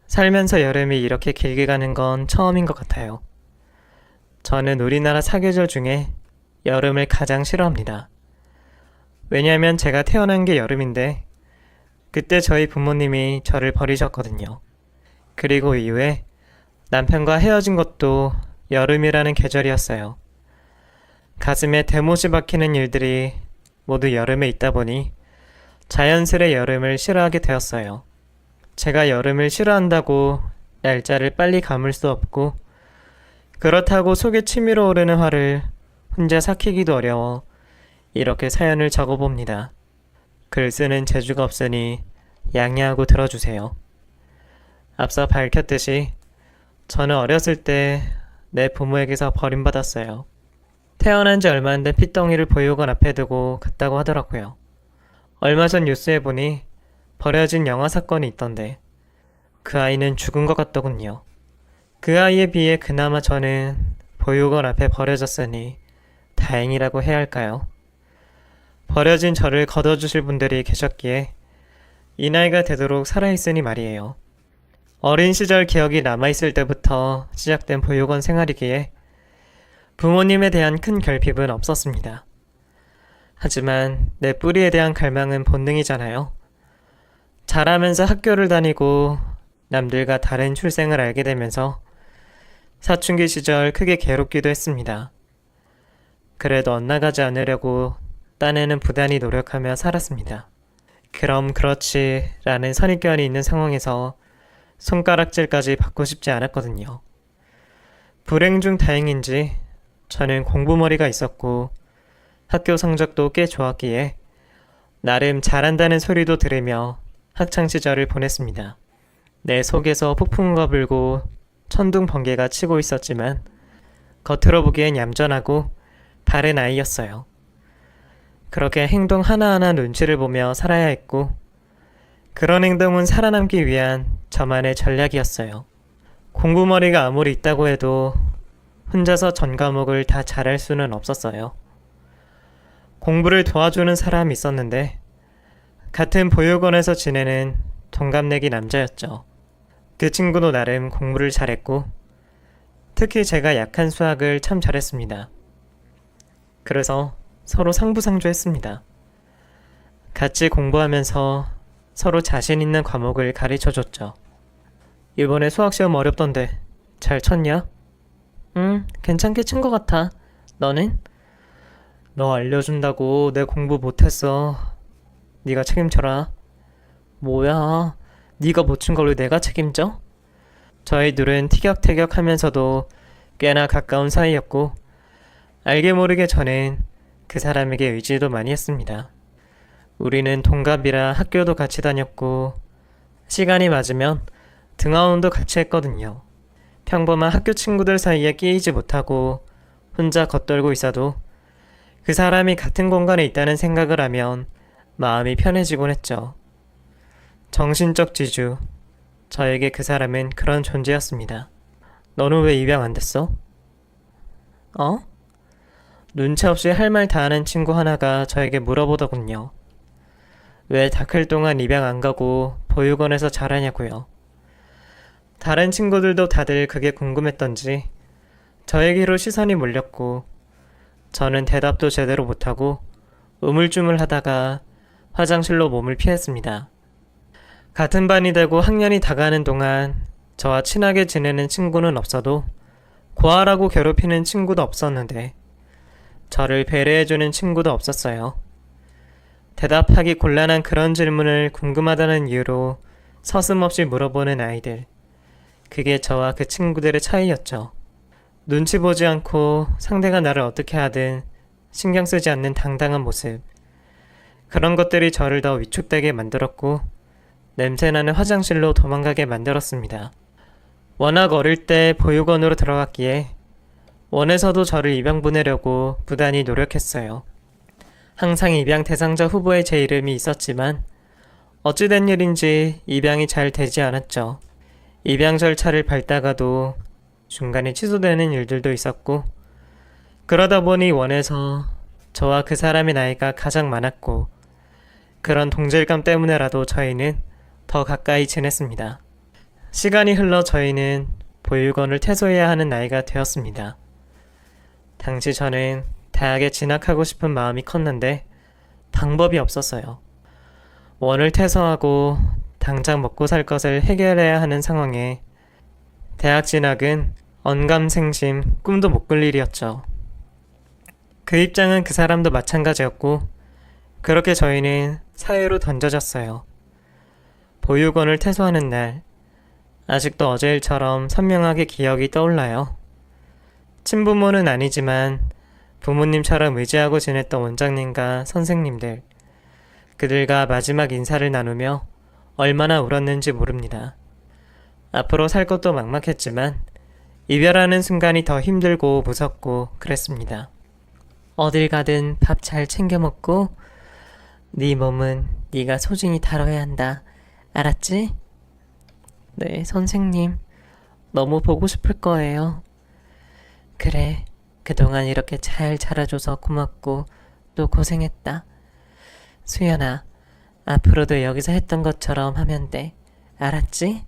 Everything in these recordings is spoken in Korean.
살면서 여름이 이렇게 길게 가는 건 처음인 것 같아요. 저는 우리나라 사계절 중에 여름을 가장 싫어합니다. 왜냐하면 제가 태어난 게 여름인데 그때 저희 부모님이 저를 버리셨거든요. 그리고 이후에 남편과 헤어진 것도 여름이라는 계절이었어요. 가슴에 대못이 박히는 일들이 모두 여름에 있다 보니 자연스레 여름을 싫어하게 되었어요. 제가 여름을 싫어한다고 날짜를 빨리 감을 수 없고 그렇다고 속에 치밀어 오르는 화를 혼자 삭히기도 어려워 이렇게 사연을 적어봅니다. 글 쓰는 재주가 없으니 양해하고 들어주세요. 앞서 밝혔듯이 저는 어렸을 때 내 부모에게서 버림받았어요. 태어난 지 얼마 안 된 핏덩이를 보육원 앞에 두고 갔다고 하더라고요. 얼마 전 뉴스에 보니 버려진 영아 사건이 있던데 그 아이는 죽은 것 같더군요. 그 아이에 비해 그나마 저는 보육원 앞에 버려졌으니 다행이라고 해야 할까요? 버려진 저를 걷어주실 분들이 계셨기에 이 나이가 되도록 살아있으니 말이에요. 어린 시절 기억이 남아있을 때부터 시작된 보육원 생활이기에 부모님에 대한 큰 결핍은 없었습니다. 하지만 내 뿌리에 대한 갈망은 본능이잖아요. 자라면서 학교를 다니고 남들과 다른 출생을 알게 되면서 사춘기 시절 크게 괴롭기도 했습니다. 그래도 엇나가지 않으려고 딴에는 부단히 노력하며 살았습니다. 그럼 그렇지 라는 선입견이 있는 상황에서 손가락질까지 받고 싶지 않았거든요. 불행 중 다행인지 저는 공부머리가 있었고 학교 성적도 꽤 좋았기에 나름 잘한다는 소리도 들으며 학창시절을 보냈습니다. 내 속에서 폭풍우가 불고 천둥 번개가 치고 있었지만 겉으로 보기엔 얌전하고 바른 아이였어요. 그렇게 행동 하나하나 눈치를 보며 살아야 했고 그런 행동은 살아남기 위한 저만의 전략이었어요. 공부머리가 아무리 있다고 해도 혼자서 전 과목을 다 잘할 수는 없었어요. 공부를 도와주는 사람이 있었는데 같은 보육원에서 지내는 동갑내기 남자였죠. 그 친구도 나름 공부를 잘했고 특히 제가 약한 수학을 참 잘했습니다. 그래서 서로 상부상조했습니다. 같이 공부하면서 서로 자신 있는 과목을 가르쳐줬죠. 이번에 수학시험 어렵던데 잘 쳤냐? 응, 괜찮게 친 것 같아. 너는? 너 알려준다고 내 공부 못했어. 네가 책임져라. 뭐야, 네가 못 친 걸 왜 내가 책임져? 저희 둘은 티격태격 하면서도 꽤나 가까운 사이였고 알게 모르게 저는 그 사람에게 의지도 많이 했습니다. 우리는 동갑이라 학교도 같이 다녔고 시간이 맞으면 등하원도 같이 했거든요. 평범한 학교 친구들 사이에 끼이지 못하고 혼자 겉돌고 있어도 그 사람이 같은 공간에 있다는 생각을 하면 마음이 편해지곤 했죠. 정신적 지주. 저에게 그 사람은 그런 존재였습니다. 너는 왜 입양 안 됐어? 어? 눈치 없이 할 말 다 하는 친구 하나가 저에게 물어보더군요. 왜 다 클 동안 입양 안 가고 보육원에서 자라냐고요. 다른 친구들도 다들 그게 궁금했던지 저에게로 시선이 몰렸고 저는 대답도 제대로 못하고 우물쭈물 하다가 화장실로 몸을 피했습니다. 같은 반이 되고 학년이 다가는 동안 저와 친하게 지내는 친구는 없어도 고아라고 괴롭히는 친구도 없었는데 저를 배려해주는 친구도 없었어요. 대답하기 곤란한 그런 질문을 궁금하다는 이유로 서슴없이 물어보는 아이들. 그게 저와 그 친구들의 차이였죠. 눈치 보지 않고 상대가 나를 어떻게 하든 신경 쓰지 않는 당당한 모습. 그런 것들이 저를 더 위축되게 만들었고 냄새나는 화장실로 도망가게 만들었습니다. 워낙 어릴 때 보육원으로 들어갔기에 원에서도 저를 입양 보내려고 부단히 노력했어요. 항상 입양 대상자 후보에 제 이름이 있었지만 어찌된 일인지 입양이 잘 되지 않았죠. 입양 절차를 밟다가도 중간에 취소되는 일들도 있었고 그러다 보니 원에서 저와 그 사람의 나이가 가장 많았고 그런 동질감 때문에라도 저희는 더 가까이 지냈습니다. 시간이 흘러 저희는 보육원을 퇴소해야 하는 나이가 되었습니다. 당시 저는 대학에 진학하고 싶은 마음이 컸는데 방법이 없었어요. 원을 퇴소하고 당장 먹고 살 것을 해결해야 하는 상황에 대학 진학은 언감생심, 꿈도 못 꿀 일이었죠. 그 입장은 그 사람도 마찬가지였고 그렇게 저희는 사회로 던져졌어요. 보육원을 퇴소하는 날, 아직도 어제 일처럼 선명하게 기억이 떠올라요. 친부모는 아니지만 부모님처럼 의지하고 지냈던 원장님과 선생님들, 그들과 마지막 인사를 나누며 얼마나 울었는지 모릅니다. 앞으로 살 것도 막막했지만 이별하는 순간이 더 힘들고 무섭고 그랬습니다. 어딜 가든 밥 잘 챙겨 먹고 네 몸은 네가 소중히 다뤄야 한다. 알았지? 네, 선생님. 너무 보고 싶을 거예요. 그래, 그동안 이렇게 잘 자라줘서 고맙고 또 고생했다. 수연아, 앞으로도 여기서 했던 것처럼 하면 돼. 알았지?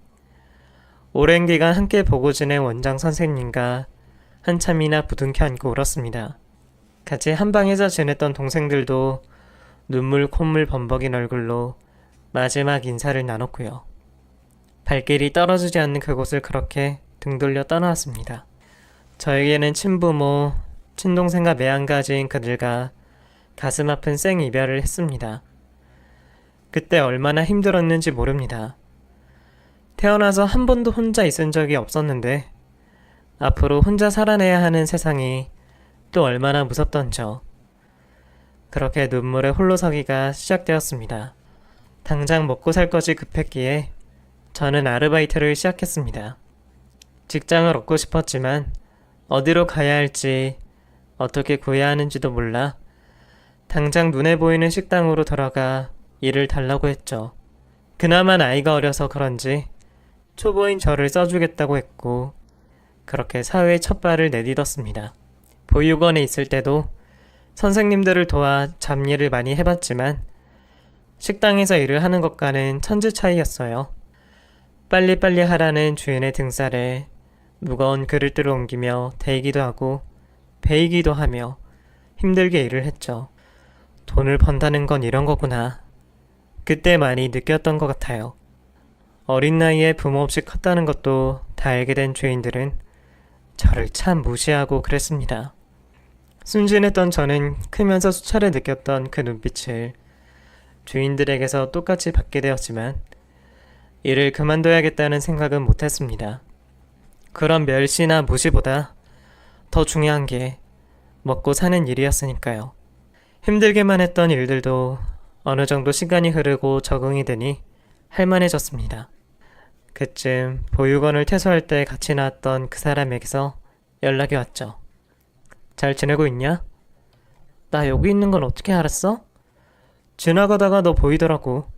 오랜 기간 함께 보고 지낸 원장 선생님과 한참이나 부둥켜 안고 울었습니다. 같이 한 방에서 지냈던 동생들도 눈물 콧물 범벅인 얼굴로 마지막 인사를 나눴고요. 발길이 떨어지지 않는 그곳을 그렇게 등 돌려 떠나왔습니다. 저에게는 친부모, 친동생과 매한가지인 그들과 가슴 아픈 생 이별을 했습니다. 그때 얼마나 힘들었는지 모릅니다. 태어나서 한 번도 혼자 있은 적이 없었는데 앞으로 혼자 살아내야 하는 세상이 또 얼마나 무섭던죠. 그렇게 눈물의 홀로 서기가 시작되었습니다. 당장 먹고 살 것이 급했기에 저는 아르바이트를 시작했습니다. 직장을 얻고 싶었지만 어디로 가야 할지 어떻게 구해야 하는지도 몰라 당장 눈에 보이는 식당으로 들어가 일을 달라고 했죠. 그나마 나이가 어려서 그런지 초보인 저를 써주겠다고 했고 그렇게 사회에 첫 발을 내딛었습니다. 보육원에 있을 때도 선생님들을 도와 잡일을 많이 해봤지만 식당에서 일을 하는 것과는 천지 차이였어요. 빨리빨리 하라는 주인의 등살에 무거운 그릇들을 옮기며 대기도 하고 베이기도 하며 힘들게 일을 했죠. 돈을 번다는 건 이런 거구나. 그때 많이 느꼈던 것 같아요. 어린 나이에 부모 없이 컸다는 것도 다 알게 된 주인들은 저를 참 무시하고 그랬습니다. 순진했던 저는 크면서 수차례 느꼈던 그 눈빛을 주인들에게서 똑같이 받게 되었지만 일을 그만둬야겠다는 생각은 못했습니다. 그런 멸시나 무시보다 더 중요한 게 먹고 사는 일이었으니까요. 힘들게만 했던 일들도 어느 정도 시간이 흐르고 적응이 되니 할만해졌습니다. 그쯤 보육원을 퇴소할 때 같이 나왔던 그 사람에게서 연락이 왔죠. 잘 지내고 있냐? 나 여기 있는 건 어떻게 알았어? 지나가다가 너 보이더라고.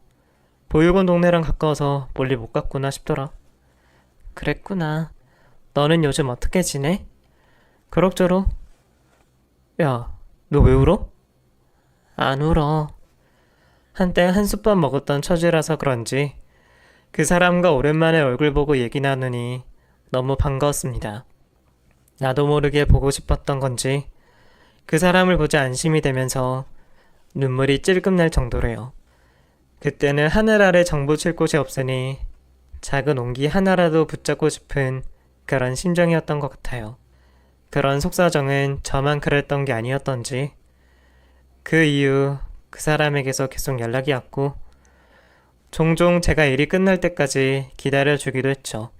보육원 동네랑 가까워서 멀리 못 갔구나 싶더라. 그랬구나. 너는 요즘 어떻게 지내? 그럭저럭. 야, 너 왜 울어? 안 울어. 한때 한솥밥 먹었던 처지라서 그런지 그 사람과 오랜만에 얼굴 보고 얘기 나누니 너무 반가웠습니다. 나도 모르게 보고 싶었던 건지 그 사람을 보지 안심이 되면서 눈물이 찔끔 날 정도로요. 그때는 하늘 아래 정보 칠 곳이 없으니 작은 옹기 하나라도 붙잡고 싶은 그런 심정이었던 것 같아요. 그런 속사정은 저만 그랬던 게 아니었던지 그 이후 그 사람에게서 계속 연락이 왔고 종종 제가 일이 끝날 때까지 기다려주기도 했죠.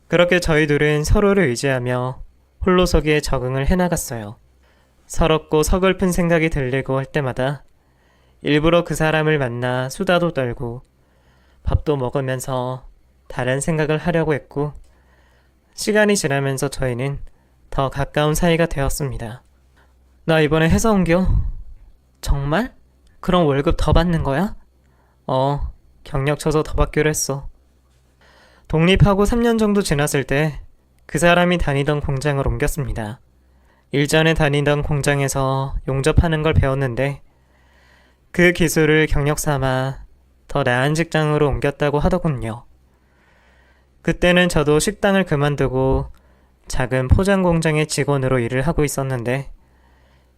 그렇게 저희 둘은 서로를 의지하며 홀로서기에 적응을 해나갔어요. 서럽고 서글픈 생각이 들리고 할 때마다 일부러 그 사람을 만나 수다도 떨고 밥도 먹으면서 다른 생각을 하려고 했고 시간이 지나면서 저희는 더 가까운 사이가 되었습니다. 나 이번에 회사 옮겨. 정말? 그럼 월급 더 받는 거야? 경력 쳐서 더 받기로 했어. 독립하고 3년 정도 지났을 때 그 사람이 다니던 공장을 옮겼습니다. 일전에 다니던 공장에서 용접하는 걸 배웠는데 그 기술을 경력 삼아 더 나은 직장으로 옮겼다고 하더군요. 그때는 저도 식당을 그만두고 작은 포장 공장의 직원으로 일을 하고 있었는데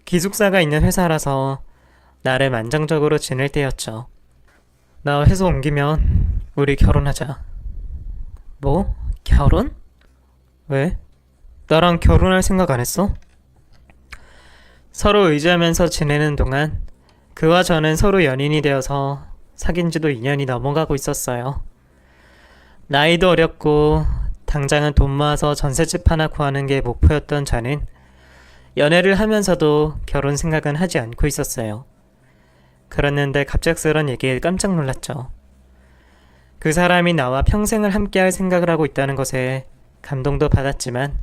기숙사가 있는 회사라서 나름 안정적으로 지낼 때였죠. 나 회사 옮기면 우리 결혼하자. 뭐? 결혼? 왜? 나랑 결혼할 생각 안 했어? 서로 의지하면서 지내는 동안 그와 저는 서로 연인이 되어서 사귄 지도 2년이 넘어가고 있었어요. 나이도 어렸고 당장은 돈 모아서 전셋집 하나 구하는 게 목표였던 저는 연애를 하면서도 결혼 생각은 하지 않고 있었어요. 그랬는데 갑작스런 얘기에 깜짝 놀랐죠. 그 사람이 나와 평생을 함께할 생각을 하고 있다는 것에 감동도 받았지만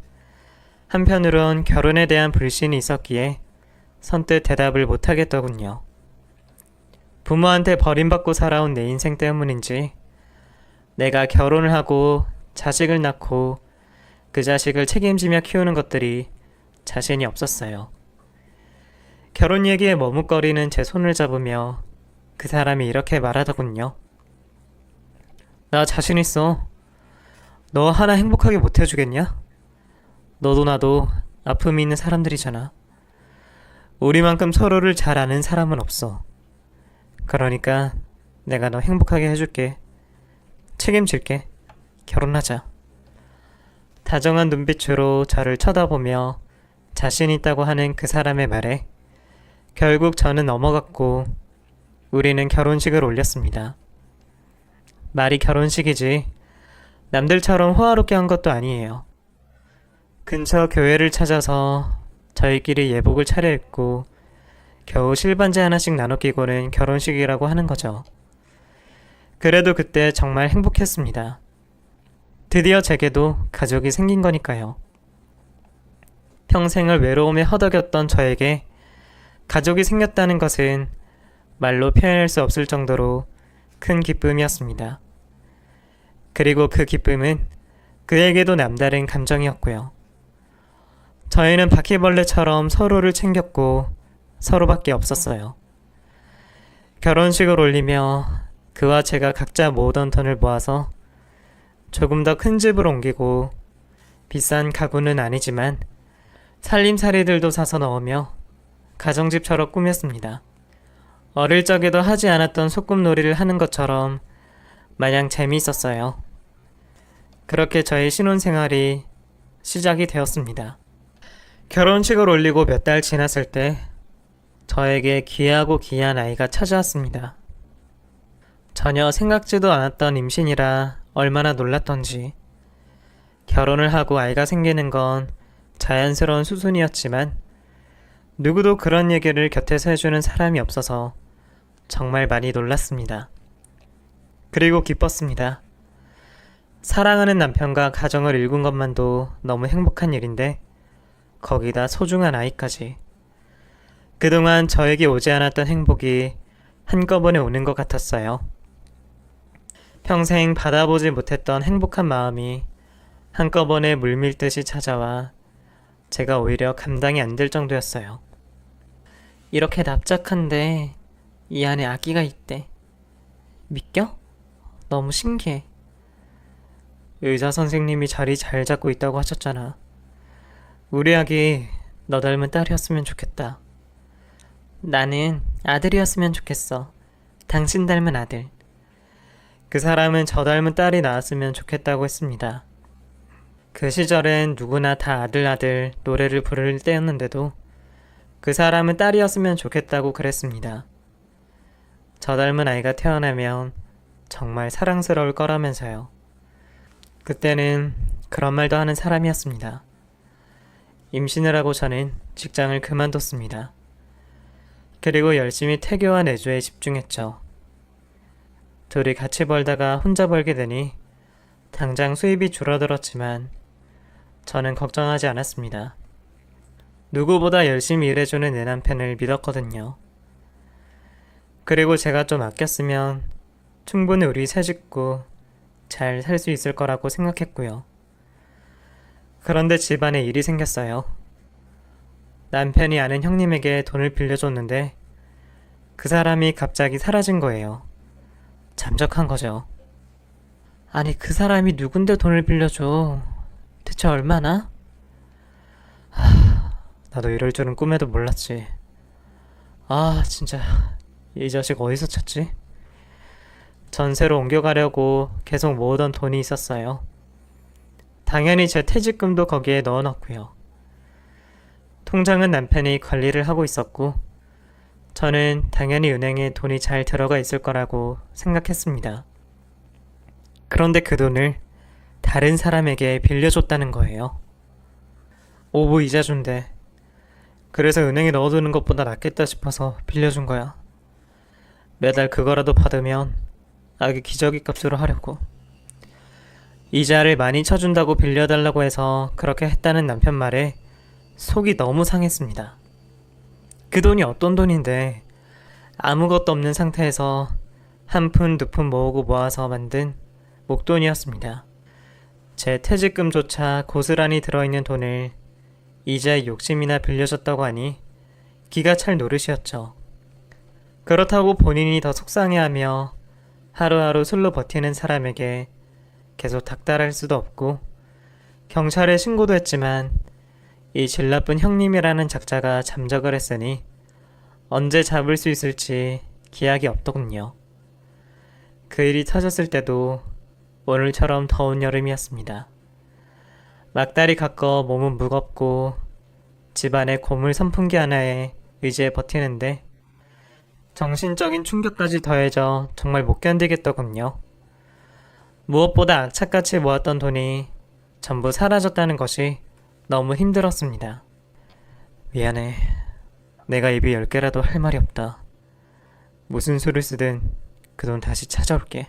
한편으론 결혼에 대한 불신이 있었기에 선뜻 대답을 못하겠더군요. 부모한테 버림받고 살아온 내 인생 때문인지 내가 결혼을 하고 자식을 낳고 그 자식을 책임지며 키우는 것들이 자신이 없었어요. 결혼 얘기에 머뭇거리는 제 손을 잡으며 그 사람이 이렇게 말하더군요. 나 자신 있어. 너 하나 행복하게 못 해주겠냐? 너도 나도 아픔이 있는 사람들이잖아. 우리만큼 서로를 잘 아는 사람은 없어. 그러니까 내가 너 행복하게 해줄게. 책임질게. 결혼하자. 다정한 눈빛으로 저를 쳐다보며 자신 있다고 하는 그 사람의 말에 결국 저는 넘어갔고 우리는 결혼식을 올렸습니다. 말이 결혼식이지 남들처럼 호화롭게 한 것도 아니에요. 근처 교회를 찾아서 저희끼리 예복을 차려입고 겨우 실반지 하나씩 나눠 끼고는 결혼식이라고 하는 거죠. 그래도 그때 정말 행복했습니다. 드디어 제게도 가족이 생긴 거니까요. 평생을 외로움에 허덕였던 저에게 가족이 생겼다는 것은 말로 표현할 수 없을 정도로 큰 기쁨이었습니다. 그리고 그 기쁨은 그에게도 남다른 감정이었고요. 저희는 바퀴벌레처럼 서로를 챙겼고 서로밖에 없었어요. 결혼식을 올리며 그와 제가 각자 모으던 돈을 모아서 조금 더 큰 집을 옮기고 비싼 가구는 아니지만 살림살이들도 사서 넣으며 가정집처럼 꾸몄습니다. 어릴 적에도 하지 않았던 소꿉놀이를 하는 것처럼 마냥 재미있었어요. 그렇게 저의 신혼생활이 시작이 되었습니다. 결혼식을 올리고 몇 달 지났을 때 저에게 귀하고 귀한 아이가 찾아왔습니다. 전혀 생각지도 않았던 임신이라 얼마나 놀랐던지. 결혼을 하고 아이가 생기는 건 자연스러운 수순이었지만 누구도 그런 얘기를 곁에서 해주는 사람이 없어서 정말 많이 놀랐습니다. 그리고 기뻤습니다. 사랑하는 남편과 가정을 이룬 것만도 너무 행복한 일인데 거기다 소중한 아이까지. 그동안 저에게 오지 않았던 행복이 한꺼번에 오는 것 같았어요. 평생 받아보지 못했던 행복한 마음이 한꺼번에 물밀듯이 찾아와 제가 오히려 감당이 안 될 정도였어요. 이렇게 납작한데 이 안에 아기가 있대. 믿겨? 너무 신기해. 의사 선생님이 자리 잘 잡고 있다고 하셨잖아. 우리 아기 너 닮은 딸이었으면 좋겠다. 나는 아들이었으면 좋겠어. 당신 닮은 아들. 그 사람은 저 닮은 딸이 나왔으면 좋겠다고 했습니다. 그 시절엔 누구나 다 아들 노래를 부를 때였는데도 그 사람은 딸이었으면 좋겠다고 그랬습니다. 저 닮은 아이가 태어나면 정말 사랑스러울 거라면서요. 그때는 그런 말도 하는 사람이었습니다. 임신을 하고 저는 직장을 그만뒀습니다. 그리고 열심히 태교와 내조에 집중했죠. 둘이 같이 벌다가 혼자 벌게 되니 당장 수입이 줄어들었지만 저는 걱정하지 않았습니다. 누구보다 열심히 일해주는 내 남편을 믿었거든요. 그리고 제가 좀 아꼈으면 충분히 우리 세 식구 잘 살 수 있을 거라고 생각했고요. 그런데 집안에 일이 생겼어요. 남편이 아는 형님에게 돈을 빌려줬는데 그 사람이 갑자기 사라진 거예요. 잠적한 거죠. 아니, 그 사람이 누군데 돈을 빌려줘. 대체 얼마나? 나도 이럴 줄은 꿈에도 몰랐지. 아, 진짜. 이 자식 어디서 찾지? 전세로 옮겨가려고 계속 모으던 돈이 있었어요. 당연히 제 퇴직금도 거기에 넣어놨고요. 통장은 남편이 관리를 하고 있었고, 저는 당연히 은행에 돈이 잘 들어가 있을 거라고 생각했습니다. 그런데 그 돈을 다른 사람에게 빌려줬다는 거예요. 오부 이자준대. 그래서 은행에 넣어두는 것보다 낫겠다 싶어서 빌려준 거야. 매달 그거라도 받으면 아기 기저귀 값으로 하려고. 이자를 많이 쳐준다고 빌려달라고 해서 그렇게 했다는 남편 말에 속이 너무 상했습니다. 그 돈이 어떤 돈인데 아무것도 없는 상태에서 한 푼, 두 푼 모으고 모아서 만든 목돈이었습니다. 제 퇴직금조차 고스란히 들어있는 돈을 이자의 욕심이나 빌려줬다고 하니 기가 찰 노릇이었죠. 그렇다고 본인이 더 속상해하며 하루하루 술로 버티는 사람에게 계속 닥달할 수도 없고 경찰에 신고도 했지만 이 질 나쁜 형님이라는 작자가 잠적을 했으니 언제 잡을 수 있을지 기약이 없더군요. 그 일이 터졌을 때도 오늘처럼 더운 여름이었습니다. 막달이 가까워 몸은 무겁고 집안에 고물 선풍기 하나에 의지해 버티는데 정신적인 충격까지 더해져 정말 못 견디겠더군요. 무엇보다 악착같이 모았던 돈이 전부 사라졌다는 것이 너무 힘들었습니다. 미안해. 내가 입이 10개라도 할 말이 없다. 무슨 수를 쓰든 그 돈 다시 찾아올게.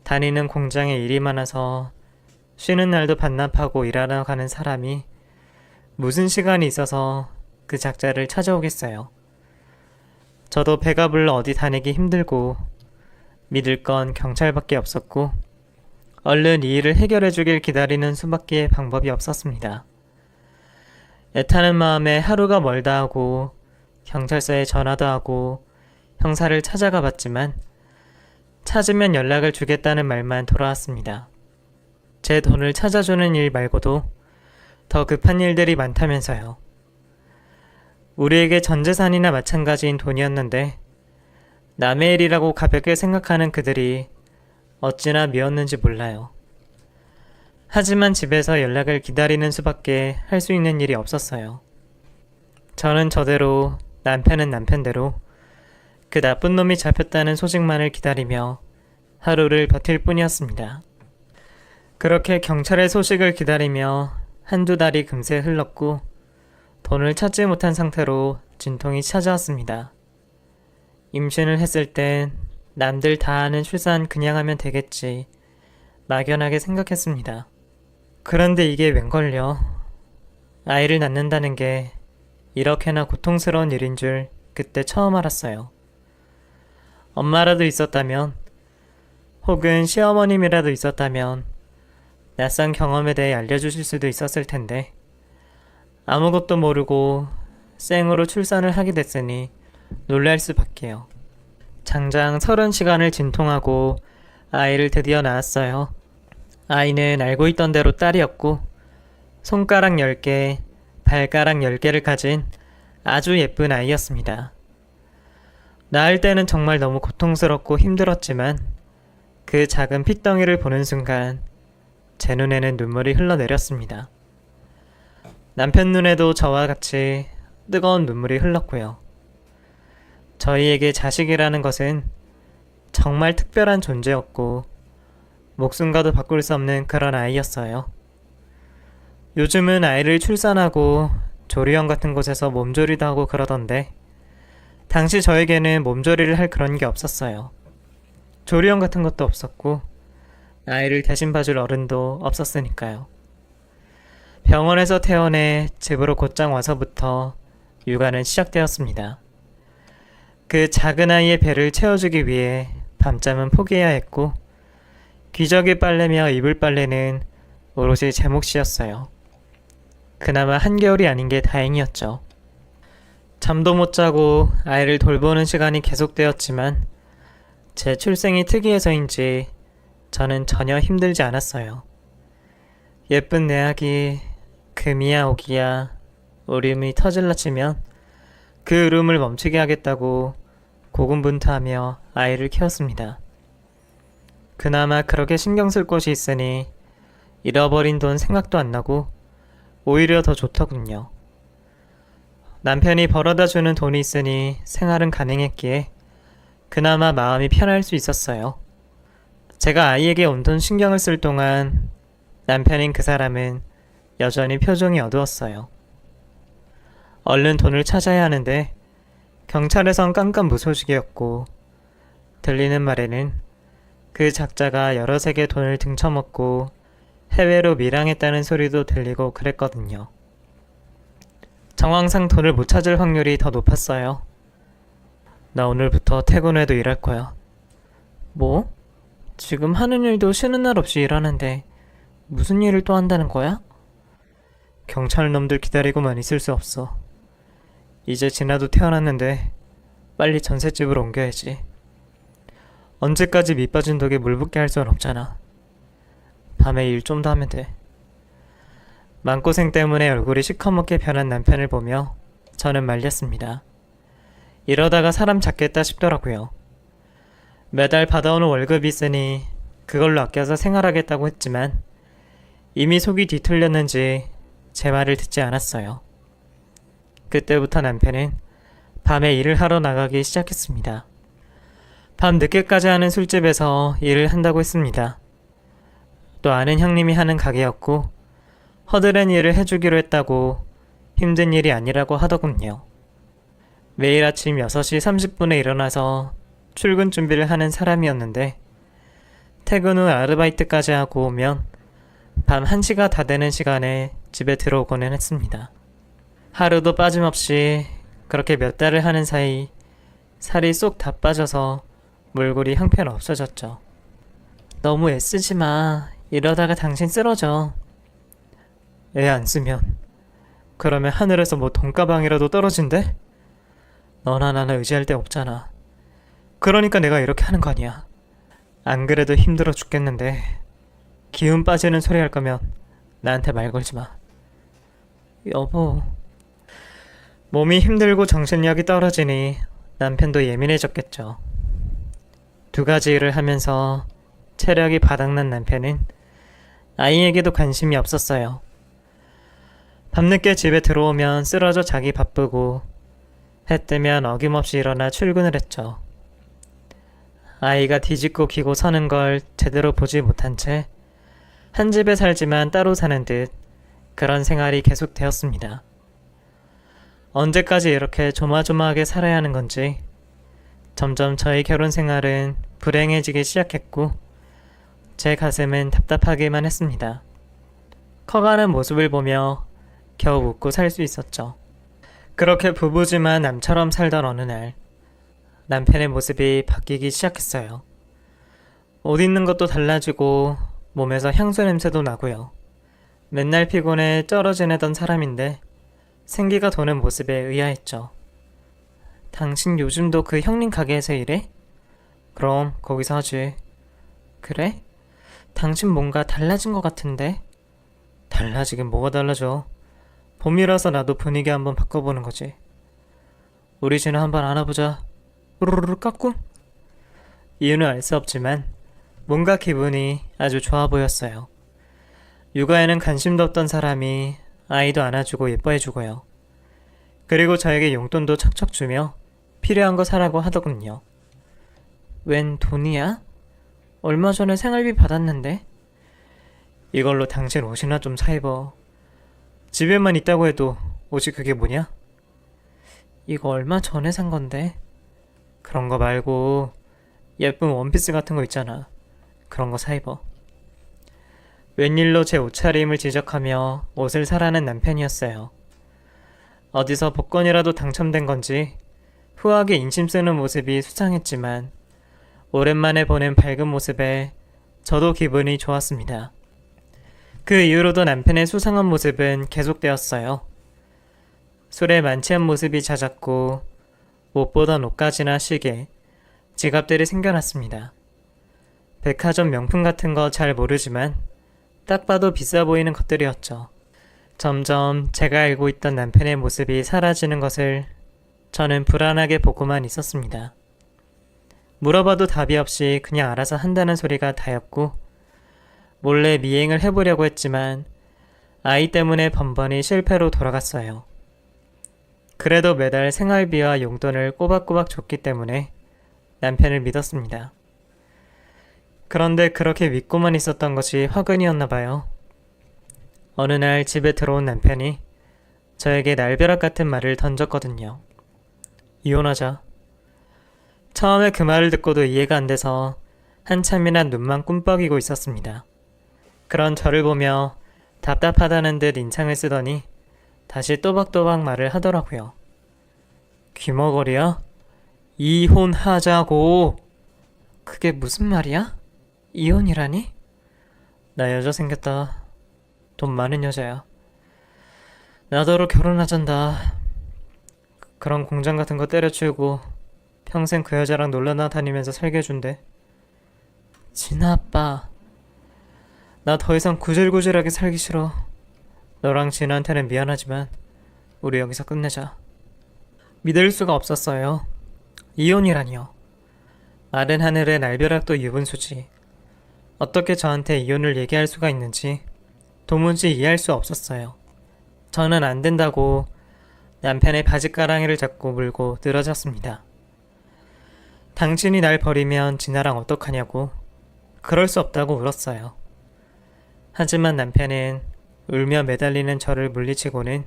다니는 공장에 일이 많아서 쉬는 날도 반납하고 일하러 가는 사람이 무슨 시간이 있어서 그 작자를 찾아오겠어요. 저도 배가 불러 어디 다니기 힘들고 믿을 건 경찰밖에 없었고 얼른 이 일을 해결해 주길 기다리는 수밖에 방법이 없었습니다. 애타는 마음에 하루가 멀다 하고 경찰서에 전화도 하고 형사를 찾아가 봤지만 찾으면 연락을 주겠다는 말만 돌아왔습니다. 제 돈을 찾아주는 일 말고도 더 급한 일들이 많다면서요. 우리에게 전 재산이나 마찬가지인 돈이었는데 남의 일이라고 가볍게 생각하는 그들이 어찌나 미웠는지 몰라요. 하지만 집에서 연락을 기다리는 수밖에 할 수 있는 일이 없었어요. 저는 저대로, 남편은 남편대로 그 나쁜 놈이 잡혔다는 소식만을 기다리며 하루를 버틸 뿐이었습니다. 그렇게 경찰의 소식을 기다리며 한두 달이 금세 흘렀고 돈을 찾지 못한 상태로 진통이 찾아왔습니다. 임신을 했을 땐 남들 다 하는 출산 그냥 하면 되겠지 막연하게 생각했습니다. 그런데 이게 웬걸요. 아이를 낳는다는 게 이렇게나 고통스러운 일인 줄 그때 처음 알았어요. 엄마라도 있었다면 혹은 시어머님이라도 있었다면 낯선 경험에 대해 알려주실 수도 있었을 텐데 아무것도 모르고 생으로 출산을 하게 됐으니 놀랄 수밖에요. 장장 30시간을 진통하고 아이를 드디어 낳았어요. 아이는 알고 있던 대로 딸이었고 손가락 10개, 발가락 10개를 가진 아주 예쁜 아이였습니다. 낳을 때는 정말 너무 고통스럽고 힘들었지만 그 작은 핏덩이를 보는 순간 제 눈에는 눈물이 흘러내렸습니다. 남편 눈에도 저와 같이 뜨거운 눈물이 흘렀고요. 저희에게 자식이라는 것은 정말 특별한 존재였고 목숨과도 바꿀 수 없는 그런 아이였어요. 요즘은 아이를 출산하고 조리원 같은 곳에서 몸조리도 하고 그러던데 당시 저에게는 몸조리를 할 그런 게 없었어요. 조리원 같은 것도 없었고 아이를 대신 봐줄 어른도 없었으니까요. 병원에서 퇴원해 집으로 곧장 와서부터 육아는 시작되었습니다. 그 작은 아이의 배를 채워주기 위해 밤잠은 포기해야 했고 기저귀 빨래며 이불 빨래는 오롯이 제 몫이었어요. 그나마 한겨울이 아닌 게 다행이었죠. 잠도 못 자고 아이를 돌보는 시간이 계속되었지만 제 출생이 특이해서인지 저는 전혀 힘들지 않았어요. 예쁜 내 아기, 금이야 오기야, 울음이 터질러 치면 그 울음을 멈추게 하겠다고 고군분투하며 아이를 키웠습니다. 그나마 그렇게 신경 쓸 곳이 있으니 잃어버린 돈 생각도 안 나고 오히려 더 좋더군요. 남편이 벌어다 주는 돈이 있으니 생활은 가능했기에 그나마 마음이 편할 수 있었어요. 제가 아이에게 온통 신경을 쓸 동안 남편인 그 사람은 여전히 표정이 어두웠어요. 얼른 돈을 찾아야 하는데 경찰에선 깜깜무소식이었고 들리는 말에는 그 작자가 여러 색의 돈을 등쳐먹고 해외로 밀항했다는 소리도 들리고 그랬거든요. 정황상 돈을 못 찾을 확률이 더 높았어요. 나 오늘부터 퇴근 후에도 일할 거야. 뭐? 지금 하는 일도 쉬는 날 없이 일하는데 무슨 일을 또 한다는 거야? 경찰 놈들 기다리고만 있을 수 없어. 이제 진아도 태어났는데 빨리 전셋집으로 옮겨야지. 언제까지 밑빠진 독에 물 붓게 할 순 없잖아. 밤에 일 좀 더 하면 돼. 마음고생 때문에 얼굴이 시커멓게 변한 남편을 보며 저는 말렸습니다. 이러다가 사람 잡겠다 싶더라고요. 매달 받아오는 월급이 있으니 그걸로 아껴서 생활하겠다고 했지만 이미 속이 뒤틀렸는지 제 말을 듣지 않았어요. 그때부터 남편은 밤에 일을 하러 나가기 시작했습니다. 밤 늦게까지 하는 술집에서 일을 한다고 했습니다. 또 아는 형님이 하는 가게였고 허드렛 일을 해주기로 했다고 힘든 일이 아니라고 하더군요. 매일 아침 6시 30분에 일어나서 출근 준비를 하는 사람이었는데 퇴근 후 아르바이트까지 하고 오면 밤 1시가 다 되는 시간에 집에 들어오고는 했습니다. 하루도 빠짐없이 그렇게 몇 달을 하는 사이 살이 쏙 다 빠져서 몰골이 형편없어졌죠. 너무 애쓰지 마. 이러다가 당신 쓰러져. 애 안 쓰면 그러면 하늘에서 뭐 돈가방이라도 떨어진대? 너나 나나 의지할 데 없잖아. 그러니까 내가 이렇게 하는 거 아니야. 안 그래도 힘들어 죽겠는데 기운 빠지는 소리 할 거면 나한테 말 걸지 마. 여보. 몸이 힘들고 정신력이 떨어지니 남편도 예민해졌겠죠. 2가지 일을 하면서 체력이 바닥난 남편은 아이에게도 관심이 없었어요. 밤늦게 집에 들어오면 쓰러져 자기 바쁘고 해 뜨면 어김없이 일어나 출근을 했죠. 아이가 뒤집고 기고 서는 걸 제대로 보지 못한 채 한 집에 살지만 따로 사는 듯 그런 생활이 계속되었습니다. 언제까지 이렇게 조마조마하게 살아야 하는 건지 점점 저희 결혼 생활은 불행해지기 시작했고 제 가슴은 답답하기만 했습니다. 커가는 모습을 보며 겨우 웃고 살 수 있었죠. 그렇게 부부지만 남처럼 살던 어느 날 남편의 모습이 바뀌기 시작했어요. 옷 입는 것도 달라지고 몸에서 향수 냄새도 나고요. 맨날 피곤해 쩔어 지내던 사람인데 생기가 도는 모습에 의아했죠. 당신 요즘도 그 형님 가게에서 일해? 그럼 거기서 하지. 그래? 당신 뭔가 달라진 것 같은데? 달라지긴 뭐가 달라져. 봄이라서 나도 분위기 한번 바꿔보는 거지. 우리 진아 한번 안아보자. 우르르 까꿍. 이유는 알 수 없지만 뭔가 기분이 아주 좋아 보였어요. 육아에는 관심도 없던 사람이 아이도 안아주고 예뻐해주고요. 그리고 저에게 용돈도 척척 주며 필요한 거 사라고 하더군요. 웬 돈이야? 얼마 전에 생활비 받았는데? 이걸로 당신 옷이나 좀 사 입어. 집에만 있다고 해도 옷이 그게 뭐냐? 이거 얼마 전에 산 건데? 그런 거 말고 예쁜 원피스 같은 거 있잖아. 그런 거 사 입어. 웬일로 제 옷차림을 지적하며 옷을 사라는 남편이었어요. 어디서 복권이라도 당첨된 건지 후하게 인심 쓰는 모습이 수상했지만 오랜만에 보는 밝은 모습에 저도 기분이 좋았습니다. 그 이후로도 남편의 수상한 모습은 계속되었어요. 술에 만취한 모습이 잦았고 못 보던 옷가지나 시계, 지갑들이 생겨났습니다. 백화점 명품 같은 거 잘 모르지만 딱 봐도 비싸 보이는 것들이었죠. 점점 제가 알고 있던 남편의 모습이 사라지는 것을 저는 불안하게 보고만 있었습니다. 물어봐도 답이 없이 그냥 알아서 한다는 소리가 다였고 몰래 미행을 해보려고 했지만 아이 때문에 번번이 실패로 돌아갔어요. 그래도 매달 생활비와 용돈을 꼬박꼬박 줬기 때문에 남편을 믿었습니다. 그런데 그렇게 믿고만 있었던 것이 화근이었나 봐요. 어느 날 집에 들어온 남편이 저에게 날벼락 같은 말을 던졌거든요. 이혼하자. 처음에 그 말을 듣고도 이해가 안 돼서 한참이나 눈만 꿈뻑이고 있었습니다. 그런 저를 보며 답답하다는 듯 인상을 쓰더니 다시 또박또박 말을 하더라고요. 귀머거리야? 이혼하자고! 그게 무슨 말이야? 이혼이라니? 나 여자 생겼다. 돈 많은 여자야. 나더러 결혼하잔다. 그런 공장 같은 거 때려치우고 평생 그 여자랑 놀러나 다니면서 살게 해준대. 진아 아빠. 나 더 이상 구질구질하게 살기 싫어. 너랑 진아한테는 미안하지만 우리 여기서 끝내자. 믿을 수가 없었어요. 이혼이라니요. 마른 하늘에 날벼락도 유분수지. 어떻게 저한테 이혼을 얘기할 수가 있는지 도무지 이해할 수 없었어요. 저는 안 된다고 남편의 바지가랑이를 잡고 물고 늘어졌습니다. 당신이 날 버리면 진아랑 어떡하냐고. 그럴 수 없다고 울었어요. 하지만 남편은 울며 매달리는 저를 물리치고는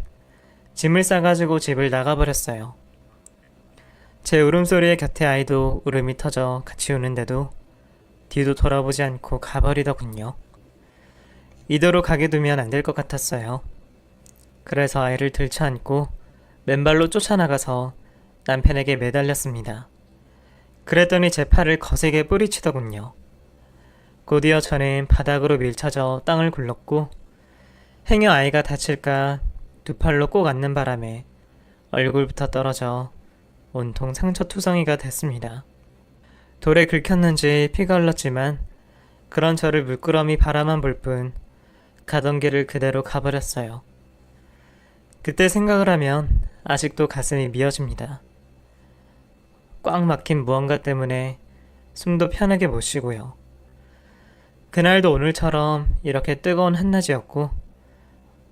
짐을 싸가지고 집을 나가버렸어요. 제 울음소리에 곁에 아이도 울음이 터져 같이 우는데도 뒤도 돌아보지 않고 가버리더군요. 이대로 가게 두면 안 될 것 같았어요. 그래서 아이를 들쳐안고 맨발로 쫓아나가서 남편에게 매달렸습니다. 그랬더니 제 팔을 거세게 뿌리치더군요. 곧이어 저는 바닥으로 밀쳐져 땅을 굴렀고 행여 아이가 다칠까 두 팔로 꼭 안는 바람에 얼굴부터 떨어져 온통 상처투성이가 됐습니다. 돌에 긁혔는지 피가 흘렀지만 그런 저를 물끄러미 바라만 볼 뿐 가던 길을 그대로 가버렸어요. 그때 생각을 하면 아직도 가슴이 미어집니다. 꽉 막힌 무언가 때문에 숨도 편하게 못 쉬고요. 그날도 오늘처럼 이렇게 뜨거운 한낮이었고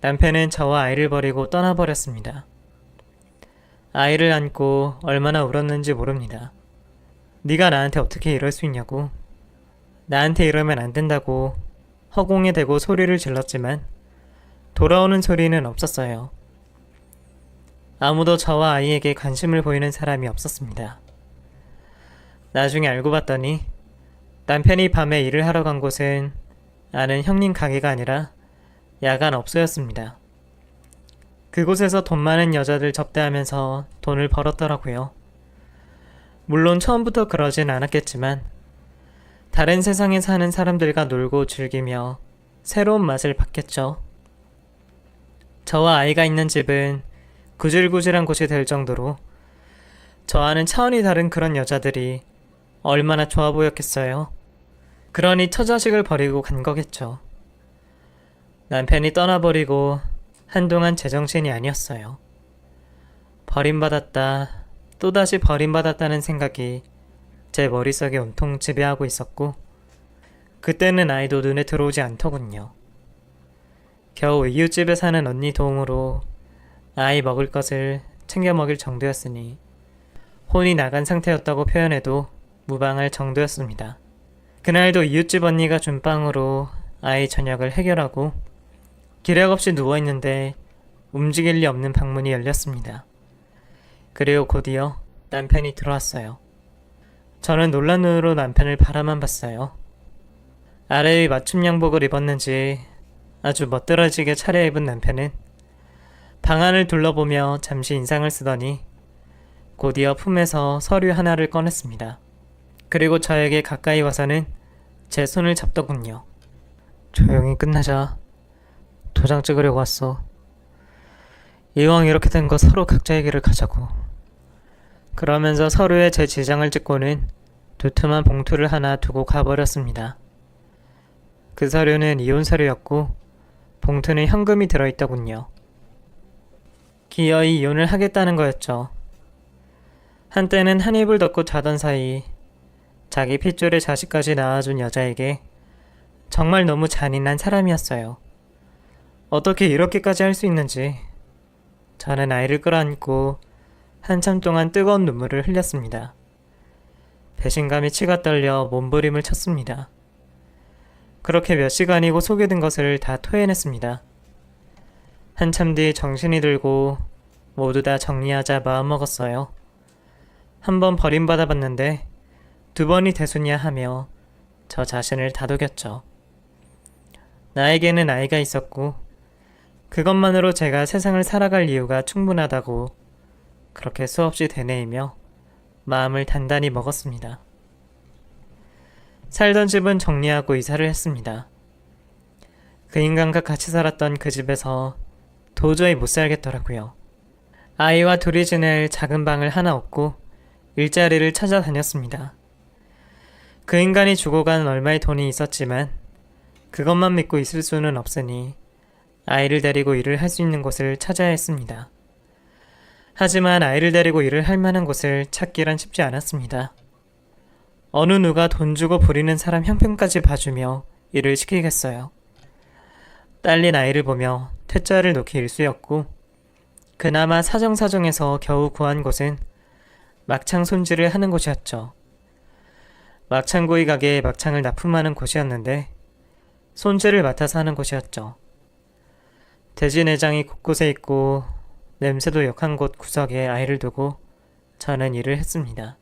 남편은 저와 아이를 버리고 떠나버렸습니다. 아이를 안고 얼마나 울었는지 모릅니다. 네가 나한테 어떻게 이럴 수 있냐고. 나한테 이러면 안 된다고 허공에 대고 소리를 질렀지만 돌아오는 소리는 없었어요. 아무도 저와 아이에게 관심을 보이는 사람이 없었습니다. 나중에 알고 봤더니 남편이 밤에 일을 하러 간 곳은 아는 형님 가게가 아니라 야간 업소였습니다. 그곳에서 돈 많은 여자들 접대하면서 돈을 벌었더라고요. 물론 처음부터 그러진 않았겠지만 다른 세상에 사는 사람들과 놀고 즐기며 새로운 맛을 봤겠죠. 저와 아이가 있는 집은 구질구질한 곳이 될 정도로 저와는 차원이 다른 그런 여자들이 얼마나 좋아 보였겠어요. 그러니 처자식을 버리고 간 거겠죠. 남편이 떠나버리고 한동안 제정신이 아니었어요. 버림받았다, 또다시 버림받았다는 생각이 제 머릿속에 온통 지배하고 있었고 그때는 아이도 눈에 들어오지 않더군요. 겨우 이웃집에 사는 언니 도움으로 아이 먹을 것을 챙겨 먹일 정도였으니 혼이 나간 상태였다고 표현해도 무방할 정도였습니다. 그날도 이웃집 언니가 준 빵으로 아이 저녁을 해결하고 기력 없이 누워있는데 움직일 리 없는 방문이 열렸습니다. 그리고 곧이어 남편이 들어왔어요. 저는 놀란 눈으로 남편을 바라만 봤어요. 아래의 맞춤 양복을 입었는지 아주 멋들어지게 차려입은 남편은 방 안을 둘러보며 잠시 인상을 쓰더니 곧이어 품에서 서류 하나를 꺼냈습니다. 그리고 저에게 가까이 와서는 제 손을 잡더군요. 조용히 끝내자. 도장 찍으려고 왔어. 이왕 이렇게 된 거 서로 각자의 길을 가자고. 그러면서 서류에 제 지장을 찍고는 두툼한 봉투를 하나 두고 가버렸습니다. 그 서류는 이혼 서류였고 봉투는 현금이 들어있더군요. 기어이 이혼을 하겠다는 거였죠. 한때는 한 입을 덮고 자던 사이 자기 핏줄의 자식까지 낳아준 여자에게 정말 너무 잔인한 사람이었어요. 어떻게 이렇게까지 할 수 있는지 저는 아이를 끌어안고 한참 동안 뜨거운 눈물을 흘렸습니다. 배신감이 치가 떨려 몸부림을 쳤습니다. 그렇게 몇 시간이고 속에 든 것을 다 토해냈습니다. 한참 뒤 정신이 들고 모두 다 정리하자 마음먹었어요. 한 번 버림받아봤는데 두 번이 대수냐 하며 저 자신을 다독였죠. 나에게는 아이가 있었고 그것만으로 제가 세상을 살아갈 이유가 충분하다고 그렇게 수없이 되뇌이며 마음을 단단히 먹었습니다. 살던 집은 정리하고 이사를 했습니다. 그 인간과 같이 살았던 그 집에서 도저히 못 살겠더라고요. 아이와 둘이 지낼 작은 방을 하나 얻고 일자리를 찾아다녔습니다. 그 인간이 주고 간 얼마의 돈이 있었지만 그것만 믿고 있을 수는 없으니 아이를 데리고 일을 할 수 있는 곳을 찾아야 했습니다. 하지만 아이를 데리고 일을 할 만한 곳을 찾기란 쉽지 않았습니다. 어느 누가 돈 주고 부리는 사람 형편까지 봐주며 일을 시키겠어요. 딸린 아이를 보며 퇴짜를 놓기 일쑤였고 그나마 사정사정해서 겨우 구한 곳은 막창 손질을 하는 곳이었죠. 막창구이 가게에 막창을 납품하는 곳이었는데 손질을 맡아서 하는 곳이었죠. 돼지 내장이 곳곳에 있고 냄새도 역한 곳 구석에 아이를 두고 저는 일을 했습니다.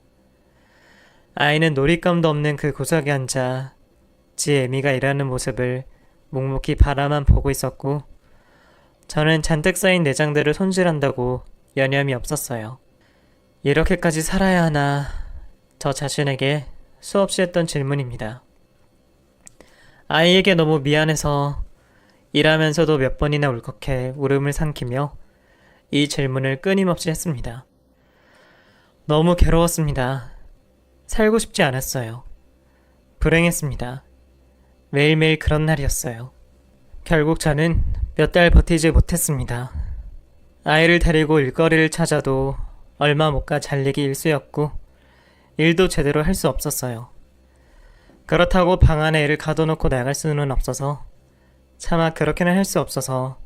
아이는 놀잇감도 없는 그 구석에 앉아 지 애미가 일하는 모습을 묵묵히 바라만 보고 있었고 저는 잔뜩 쌓인 내장들을 손질한다고 여념이 없었어요. 이렇게까지 살아야 하나 저 자신에게 수없이 했던 질문입니다. 아이에게 너무 미안해서 일하면서도 몇 번이나 울컥해 울음을 삼키며 이 질문을 끊임없이 했습니다. 너무 괴로웠습니다. 살고 싶지 않았어요. 불행했습니다. 매일매일 그런 날이었어요. 결국 저는 몇 달 버티지 못했습니다. 아이를 데리고 일거리를 찾아도 얼마 못 가 잘리기 일쑤였고 일도 제대로 할 수 없었어요. 그렇다고 방 안에 애를 가둬놓고 나갈 수는 없어서 차마 그렇게는 할 수 없어서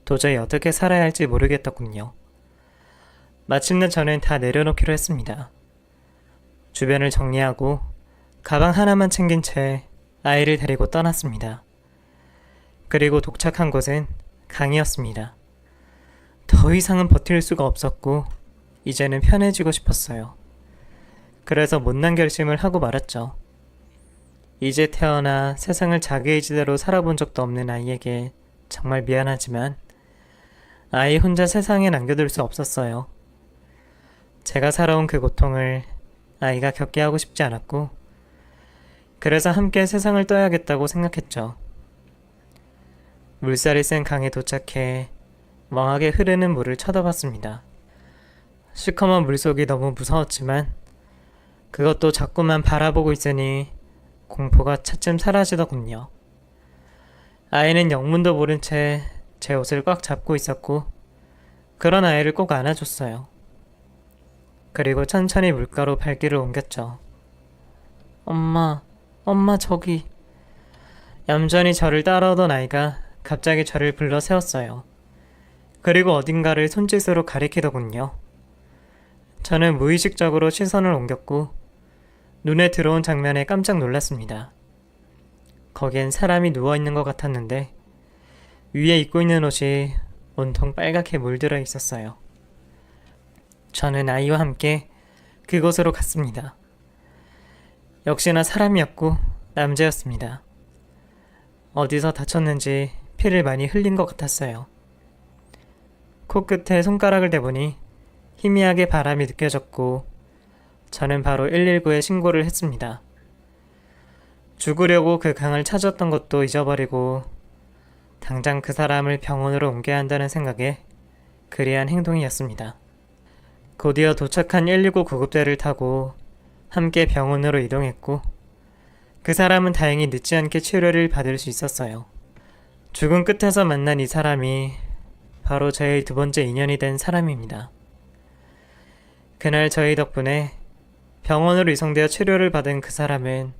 도저히 어떻게 살아야 할지 모르겠더군요. 마침내 저는 다 내려놓기로 했습니다. 주변을 정리하고 가방 하나만 챙긴 채 아이를 데리고 떠났습니다. 그리고 도착한 곳은 강이었습니다. 더 이상은 버틸 수가 없었고 이제는 편해지고 싶었어요. 그래서 못난 결심을 하고 말았죠. 이제 태어나 세상을 자기의 지대로 살아본 적도 없는 아이에게 정말 미안하지만 아이 혼자 세상에 남겨둘 수 없었어요. 제가 살아온 그 고통을 아이가 겪게 하고 싶지 않았고 그래서 함께 세상을 떠야겠다고 생각했죠. 물살이 센 강에 도착해 멍하게 흐르는 물을 쳐다봤습니다. 시커먼 물속이 너무 무서웠지만 그것도 자꾸만 바라보고 있으니 공포가 차츰 사라지더군요. 아이는 영문도 모른 채 제 옷을 꽉 잡고 있었고 그런 아이를 꼭 안아줬어요. 그리고 천천히 물가로 발길을 옮겼죠. 엄마 저기. 얌전히 저를 따라오던 아이가 갑자기 저를 불러 세웠어요. 그리고 어딘가를 손짓으로 가리키더군요. 저는 무의식적으로 시선을 옮겼고 눈에 들어온 장면에 깜짝 놀랐습니다. 거기엔 사람이 누워있는 것 같았는데 위에 입고 있는 옷이 온통 빨갛게 물들어 있었어요. 저는 아이와 함께 그곳으로 갔습니다. 역시나 사람이었고 남자였습니다. 어디서 다쳤는지 피를 많이 흘린 것 같았어요. 코끝에 손가락을 대보니 희미하게 바람이 느껴졌고 저는 바로 119에 신고를 했습니다. 죽으려고 그 강을 찾았던 것도 잊어버리고 당장 그 사람을 병원으로 옮겨야 한다는 생각에 그리한 행동이었습니다. 곧이어 도착한 119 구급대를 타고 함께 병원으로 이동했고 그 사람은 다행히 늦지 않게 치료를 받을 수 있었어요. 죽음 끝에서 만난 이 사람이 바로 저의 두 번째 인연이 된 사람입니다. 그날 저희 덕분에 병원으로 이송되어 치료를 받은 그 사람은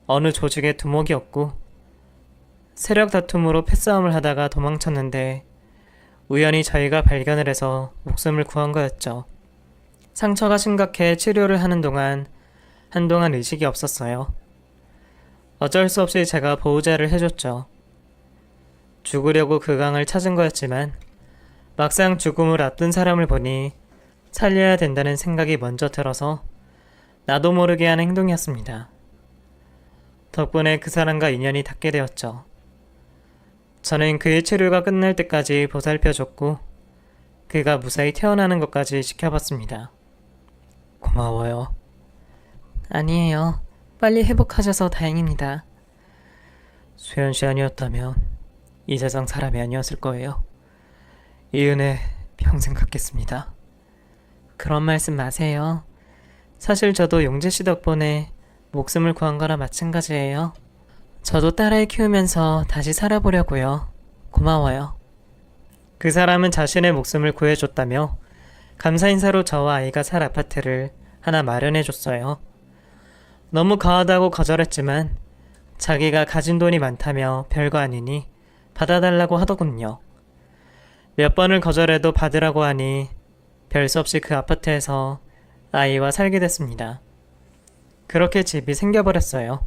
어느 조직의 두목이었고 세력 다툼으로 패싸움을 하다가 도망쳤는데 우연히 저희가 발견을 해서 목숨을 구한 거였죠. 상처가 심각해 치료를 하는 동안 한동안 의식이 없었어요. 어쩔 수 없이 제가 보호자를 해줬죠. 죽으려고 그 강을 찾은 거였지만 막상 죽음을 앞둔 사람을 보니 살려야 된다는 생각이 먼저 들어서 나도 모르게 한 행동이었습니다. 덕분에 그 사람과 인연이 닿게 되었죠. 저는 그의 치료가 끝날 때까지 보살펴줬고 그가 무사히 태어나는 것까지 지켜봤습니다. 고마워요. 아니에요. 빨리 회복하셔서 다행입니다. 수현 씨 아니었다면 이 세상 사람이 아니었을 거예요. 이 은혜 평생 갚겠습니다. 그런 말씀 마세요. 사실 저도 용재 씨 덕분에 목숨을 구한 거나 마찬가지예요. 저도 딸아이 키우면서 다시 살아보려고요. 고마워요. 그 사람은 자신의 목숨을 구해줬다며 감사 인사로 저와 아이가 살 아파트를 하나 마련해줬어요. 너무 과하다고 거절했지만 자기가 가진 돈이 많다며 별거 아니니 받아달라고 하더군요. 몇 번을 거절해도 받으라고 하니 별 수 없이 그 아파트에서 아이와 살게 됐습니다. 그렇게 집이 생겨버렸어요.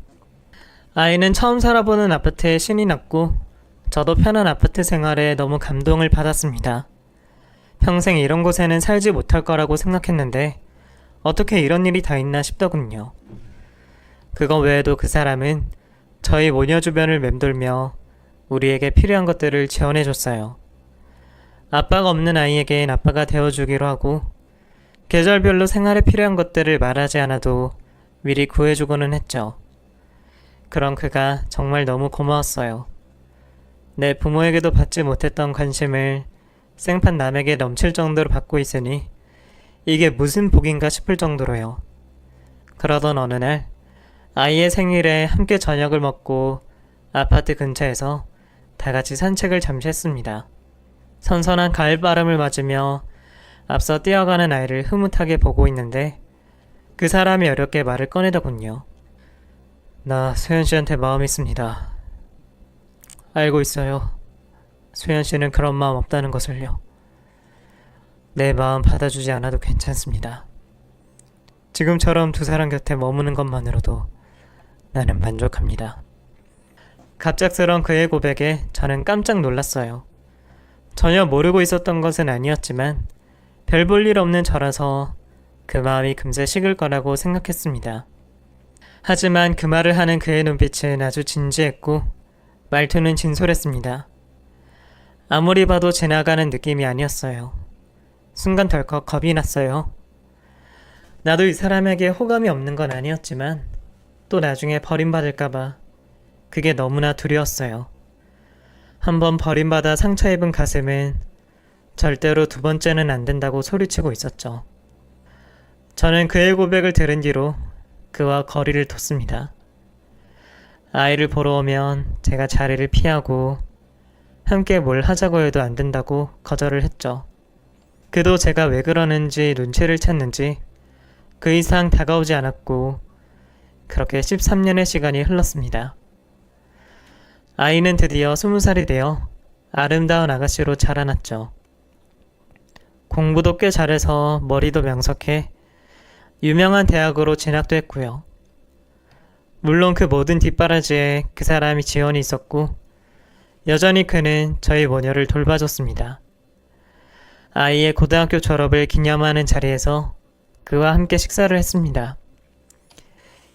아이는 처음 살아보는 아파트에 신이 났고 저도 편한 아파트 생활에 너무 감동을 받았습니다. 평생 이런 곳에는 살지 못할 거라고 생각했는데 어떻게 이런 일이 다 있나 싶더군요. 그거 외에도 그 사람은 저희 모녀 주변을 맴돌며 우리에게 필요한 것들을 지원해줬어요. 아빠가 없는 아이에겐 아빠가 되어주기로 하고 계절별로 생활에 필요한 것들을 말하지 않아도 미리 구해주고는 했죠. 그런 그가 정말 너무 고마웠어요. 내 부모에게도 받지 못했던 관심을 생판 남에게 넘칠 정도로 받고 있으니 이게 무슨 복인가 싶을 정도로요. 그러던 어느 날 아이의 생일에 함께 저녁을 먹고 아파트 근처에서 다 같이 산책을 잠시 했습니다. 선선한 가을바람을 맞으며 앞서 뛰어가는 아이를 흐뭇하게 보고 있는데 그 사람이 어렵게 말을 꺼내더군요. 나 소연 씨한테 마음이 있습니다. 알고 있어요. 소연 씨는 그런 마음 없다는 것을요. 내 마음 받아주지 않아도 괜찮습니다. 지금처럼 두 사람 곁에 머무는 것만으로도 나는 만족합니다. 갑작스런 그의 고백에 저는 깜짝 놀랐어요. 전혀 모르고 있었던 것은 아니었지만 별 볼 일 없는 저라서 그 마음이 금세 식을 거라고 생각했습니다. 하지만 그 말을 하는 그의 눈빛은 아주 진지했고 말투는 진솔했습니다. 아무리 봐도 지나가는 느낌이 아니었어요. 순간 덜컥 겁이 났어요. 나도 이 사람에게 호감이 없는 건 아니었지만 또 나중에 버림받을까봐 그게 너무나 두려웠어요. 한번 버림받아 상처 입은 가슴은 절대로 두 번째는 안 된다고 소리치고 있었죠. 저는 그의 고백을 들은 뒤로 그와 거리를 뒀습니다. 아이를 보러 오면 제가 자리를 피하고 함께 뭘 하자고 해도 안 된다고 거절을 했죠. 그도 제가 왜 그러는지 눈치를 챘는지 그 이상 다가오지 않았고 그렇게 13년의 시간이 흘렀습니다. 아이는 드디어 20살이 되어 아름다운 아가씨로 자라났죠. 공부도 꽤 잘해서 머리도 명석해 유명한 대학으로 진학도 했고요. 물론 그 모든 뒷바라지에 그 사람이 지원이 있었고 여전히 그는 저희 모녀를 돌봐줬습니다. 아이의 고등학교 졸업을 기념하는 자리에서 그와 함께 식사를 했습니다.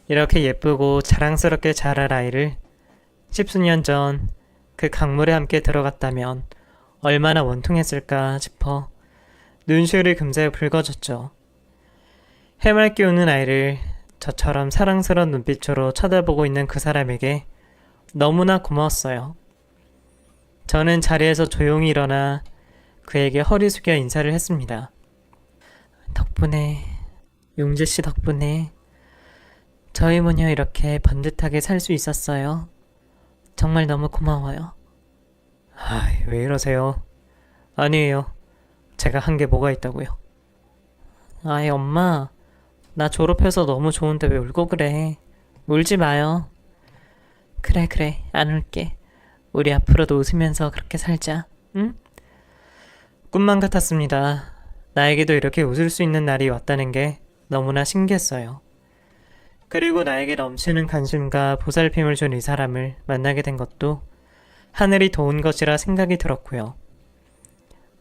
이렇게 예쁘고 자랑스럽게 자랄 아이를 10수년 전 그 강물에 함께 들어갔다면 얼마나 원통했을까 싶어 눈시울이 금세 붉어졌죠. 해맑게 웃는 아이를 저처럼 사랑스러운 눈빛으로 쳐다보고 있는 그 사람에게 너무나 고마웠어요. 저는 자리에서 조용히 일어나 그에게 허리 숙여 인사를 했습니다. 덕분에, 용재씨 덕분에 저희 모녀 이렇게 번듯하게 살 수 있었어요. 정말 너무 고마워요. 아이, 왜 이러세요? 아니에요. 제가 한 게 뭐가 있다고요? 아이, 엄마. 나 졸업해서 너무 좋은데 왜 울고 그래? 울지 마요. 그래, 그래. 안 울게. 우리 앞으로도 웃으면서 그렇게 살자. 응? 꿈만 같았습니다. 나에게도 이렇게 웃을 수 있는 날이 왔다는 게 너무나 신기했어요. 그리고 나에게 넘치는 관심과 보살핌을 준 이 사람을 만나게 된 것도 하늘이 도운 것이라 생각이 들었고요.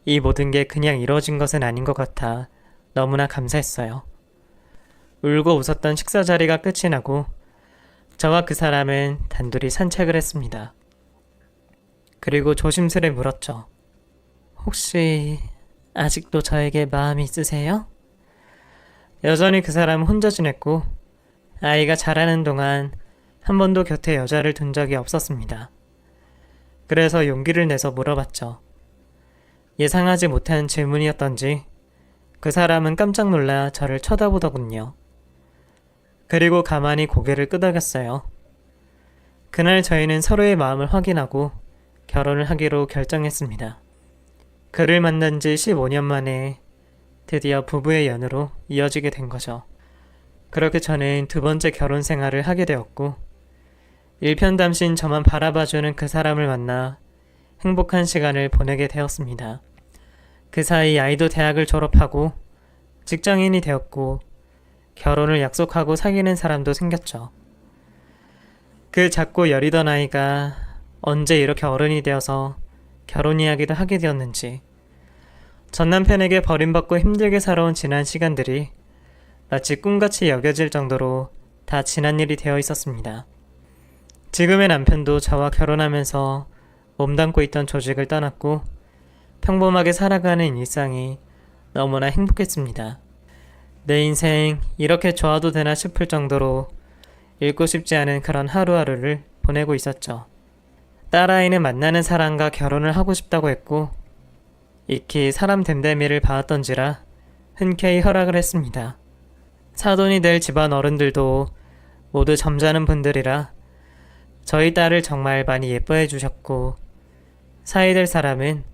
이 모든 게 그냥 이루어진 것은 아닌 것 같아 너무나 감사했어요. 울고 웃었던 식사 자리가 끝이 나고 저와 그 사람은 단둘이 산책을 했습니다. 그리고 조심스레 물었죠. 혹시 아직도 저에게 마음이 있으세요? 여전히 그 사람은 혼자 지냈고 아이가 자라는 동안 한 번도 곁에 여자를 둔 적이 없었습니다. 그래서 용기를 내서 물어봤죠. 예상하지 못한 질문이었던지 그 사람은 깜짝 놀라 저를 쳐다보더군요. 그리고 가만히 고개를 끄덕였어요. 그날 저희는 서로의 마음을 확인하고 결혼을 하기로 결정했습니다. 그를 만난 지 15년 만에 드디어 부부의 연으로 이어지게 된 거죠. 그렇게 저는 두 번째 결혼 생활을 하게 되었고 일편담신 저만 바라봐주는 그 사람을 만나 행복한 시간을 보내게 되었습니다. 그 사이 아이도 대학을 졸업하고 직장인이 되었고 결혼을 약속하고 사귀는 사람도 생겼죠. 그 작고 여리던 아이가 언제 이렇게 어른이 되어서 결혼 이야기도 하게 되었는지 전 남편에게 버림받고 힘들게 살아온 지난 시간들이 마치 꿈같이 여겨질 정도로 다 지난 일이 되어 있었습니다. 지금의 남편도 저와 결혼하면서 몸담고 있던 조직을 떠났고 평범하게 살아가는 일상이 너무나 행복했습니다. 내 인생 이렇게 좋아도 되나 싶을 정도로 읽고 싶지 않은 그런 하루하루를 보내고 있었죠. 딸아이는 만나는 사람과 결혼을 하고 싶다고 했고 익히 사람 됨됨이를 봐왔던지라 흔쾌히 허락을 했습니다. 사돈이 될 집안 어른들도 모두 점잖은 분들이라 저희 딸을 정말 많이 예뻐해 주셨고 사이 될 사람은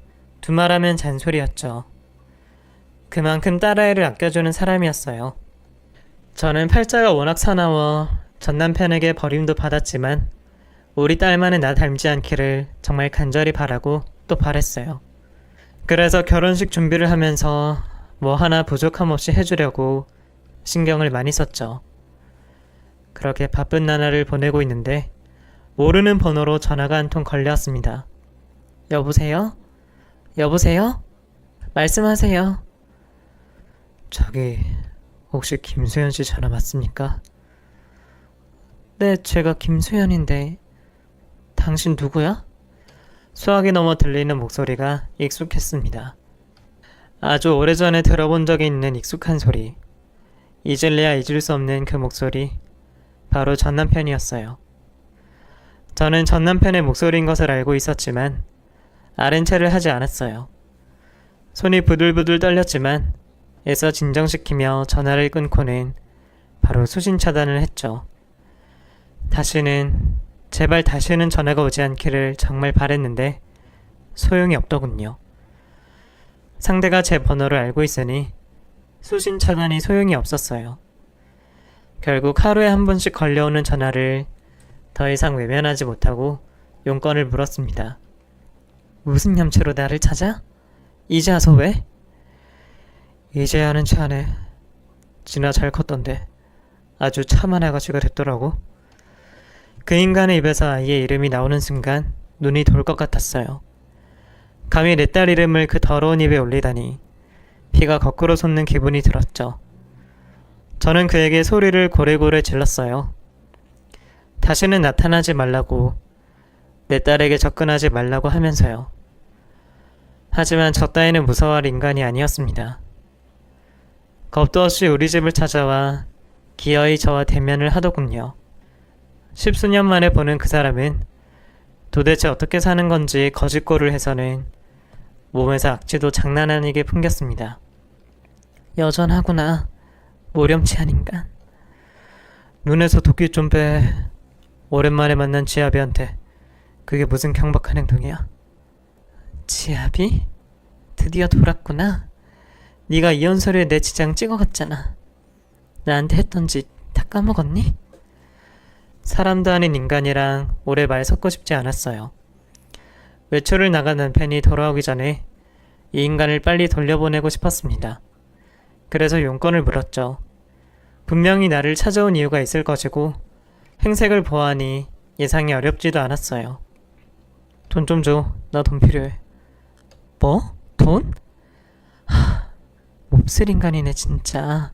두말하면 잔소리였죠. 그만큼 딸아이를 아껴주는 사람이었어요. 저는 팔자가 워낙 사나워 전 남편에게 버림도 받았지만 우리 딸만은 나 닮지 않기를 정말 간절히 바라고 또 바랬어요. 그래서 결혼식 준비를 하면서 뭐 하나 부족함 없이 해주려고 신경을 많이 썼죠. 그렇게 바쁜 나날을 보내고 있는데 모르는 번호로 전화가 한 통 걸려왔습니다. 여보세요? 여보세요? 말씀하세요. 저기 혹시 김수현 씨 전화 맞습니까? 네, 제가 김수현인데 당신 누구야? 수화기 넘어 들리는 목소리가 익숙했습니다. 아주 오래전에 들어본 적이 있는 익숙한 소리. 잊을래야 잊을 수 없는 그 목소리. 바로 전 남편이었어요. 저는 전 남편의 목소리인 것을 알고 있었지만 아는 체를 하지 않았어요. 손이 부들부들 떨렸지만 애써 진정시키며 전화를 끊고는 바로 수신 차단을 했죠. 제발 다시는 전화가 오지 않기를 정말 바랬는데 소용이 없더군요. 상대가 제 번호를 알고 있으니 수신 차단이 소용이 없었어요. 결국 하루에 한 번씩 걸려오는 전화를 더 이상 외면하지 못하고 용건을 물었습니다. 무슨 얌체로 나를 찾아? 이제 와서 왜? 이제야는 차네. 지나 잘 컸던데 아주 참한 아가씨가 됐더라고. 그 인간의 입에서 아이의 이름이 나오는 순간 눈이 돌 것 같았어요. 감히 내 딸 이름을 그 더러운 입에 올리다니 피가 거꾸로 솟는 기분이 들었죠. 저는 그에게 소리를 고래고래 질렀어요. 다시는 나타나지 말라고, 내 딸에게 접근하지 말라고 하면서요. 하지만 저 따위는 무서워할 인간이 아니었습니다. 겁도 없이 우리 집을 찾아와 기어이 저와 대면을 하더군요. 십수년 만에 보는 그 사람은 도대체 어떻게 사는 건지 거짓골을 해서는 몸에서 악취도 장난 아니게 풍겼습니다. 여전하구나. 모렴치한 인간. 눈에서 도끼 좀 빼. 오랜만에 만난 지아비한테 그게 무슨 경박한 행동이야? 지아비? 드디어 돌았구나. 네가 이혼서류에 내 지장 찍어갔잖아. 나한테 했던 짓 다 까먹었니? 사람도 아닌 인간이랑 오래 말 섞고 싶지 않았어요. 외출을 나간 남편이 돌아오기 전에 이 인간을 빨리 돌려보내고 싶었습니다. 그래서 용건을 물었죠. 분명히 나를 찾아온 이유가 있을 것이고 행색을 보아하니 예상이 어렵지도 않았어요. 돈 좀 줘. 나 돈 필요해. 뭐? 돈? 몹쓸 인간이네 진짜.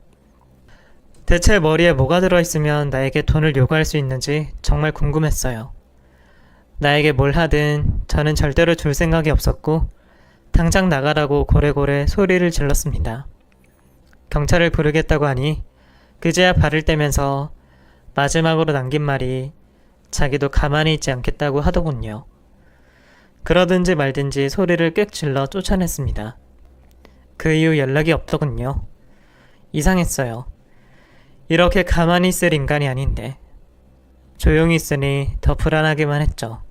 대체 머리에 뭐가 들어있으면 나에게 돈을 요구할 수 있는지 정말 궁금했어요. 나에게 뭘 하든 저는 절대로 줄 생각이 없었고 당장 나가라고 고래고래 소리를 질렀습니다. 경찰을 부르겠다고 하니 그제야 발을 떼면서 마지막으로 남긴 말이 자기도 가만히 있지 않겠다고 하더군요. 그러든지 말든지 소리를 꽥 질러 쫓아냈습니다. 그 이후 연락이 없더군요. 이상했어요. 이렇게 가만히 있을 인간이 아닌데 조용히 있으니 더 불안하기만 했죠.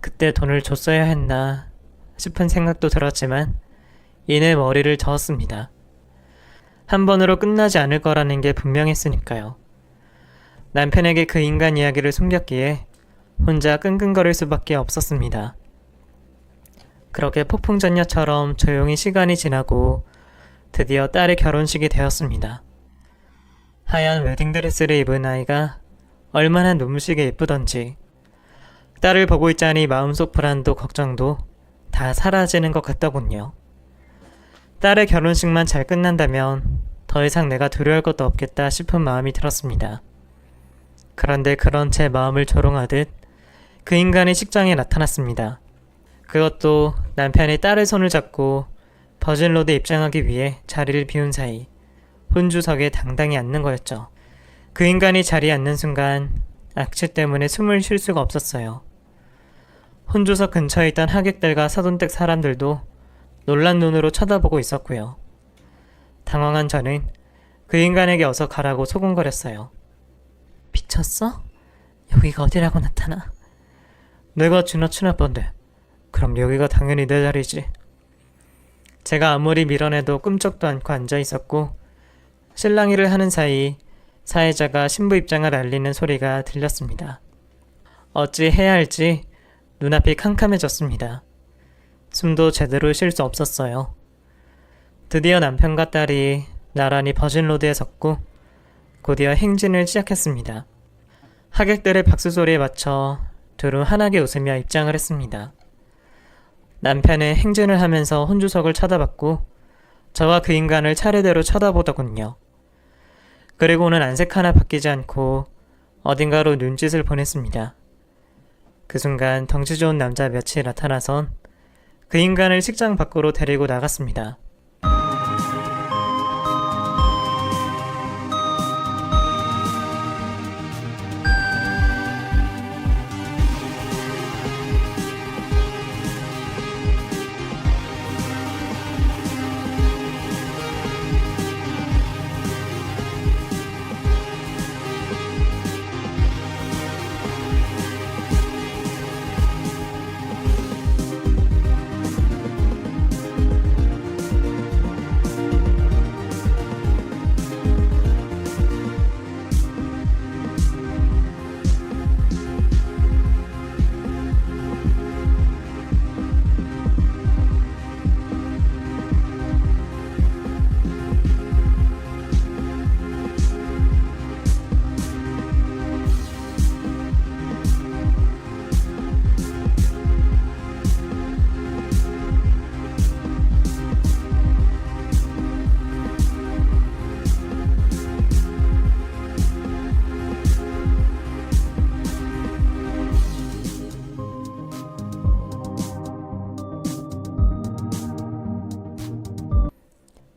그때 돈을 줬어야 했나 싶은 생각도 들었지만 이내 머리를 저었습니다. 한 번으로 끝나지 않을 거라는 게 분명했으니까요. 남편에게 그 인간 이야기를 숨겼기에 혼자 끙끙거릴 수밖에 없었습니다. 그렇게 폭풍전야처럼 조용히 시간이 지나고 드디어 딸의 결혼식이 되었습니다. 하얀 웨딩드레스를 입은 아이가 얼마나 눈부시게 예쁘던지 딸을 보고 있자니 마음속 불안도 걱정도 다 사라지는 것 같더군요. 딸의 결혼식만 잘 끝난다면 더 이상 내가 두려워할 것도 없겠다 싶은 마음이 들었습니다. 그런데 그런 제 마음을 조롱하듯 그 인간이 식장에 나타났습니다. 그것도 남편이 딸의 손을 잡고 버진로드에 입장하기 위해 자리를 비운 사이 혼주석에 당당히 앉는 거였죠. 그 인간이 자리에 앉는 순간 악취 때문에 숨을 쉴 수가 없었어요. 혼주석 근처에 있던 하객들과 사돈댁 사람들도 놀란 눈으로 쳐다보고 있었고요. 당황한 저는 그 인간에게 어서 가라고 소곤거렸어요. 미쳤어? 여기가 어디라고 나타나? 내가 지나친 아빠인데 그럼 여기가 당연히 내 자리지. 제가 아무리 밀어내도 끔찍도 않고 앉아있었고 실랑이를 하는 사이 사회자가 신부 입장을 알리는 소리가 들렸습니다. 어찌 해야 할지 눈앞이 캄캄해졌습니다. 숨도 제대로 쉴 수 없었어요. 드디어 남편과 딸이 나란히 버진로드에 섰고 곧이어 행진을 시작했습니다. 하객들의 박수 소리에 맞춰 둘은 환하게 웃으며 입장을 했습니다. 남편은 행진을 하면서 혼주석을 쳐다봤고 저와 그 인간을 차례대로 쳐다보더군요. 그리고는 안색 하나 바뀌지 않고 어딘가로 눈짓을 보냈습니다. 그 순간 덩치 좋은 남자 몇이 나타나선 그 인간을 식장 밖으로 데리고 나갔습니다.